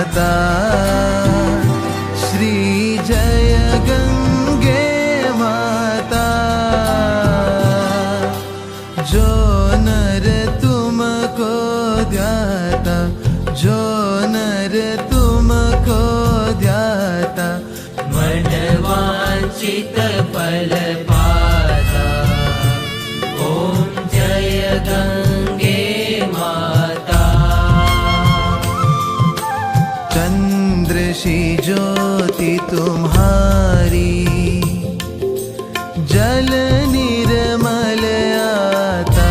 माता श्री जय गंगे माता। जो नर तुमको ध्याता, जो नर तुमको ध्याता, मन वांछित फल पाता। ओम जय गंगे माता। चंद्र सी ज्योति तुम्हारी, जल निर्मल आता।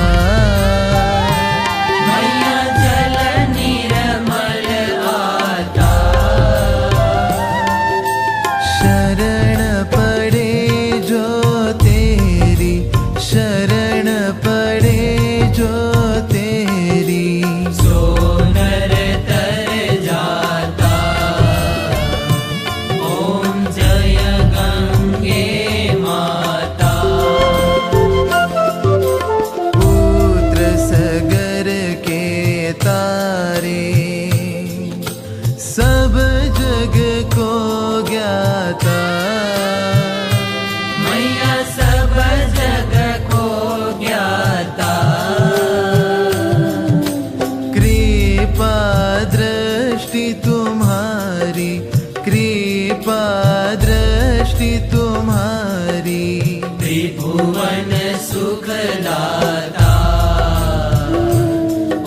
मैया जल निर्मल आता। शरण पड़े जो तेरी, शरण पड़े जो तेरी, सो नर तर जाता। ओम जय गंगे माता। पुत्र सगर के तारे, सब जग को ज्ञाता। मैया सब जग को ज्ञाता। कृपा दृष्टि तुम्हारी, कृपा दृष्टि तुम्हारी, त्रिभुवन सुखदाता।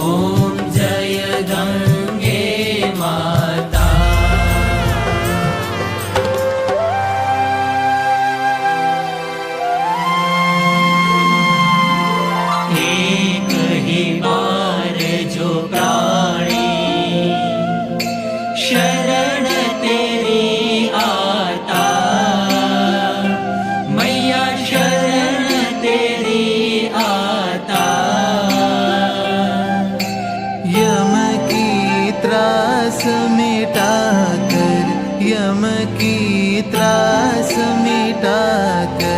ओम जय गंगे माता। एक ही बार जो प्राणी शरण तेरी आता। मैया शरण तेरी आता। यम की त्रास मिटा कर, यम की त्रास मिटा कर,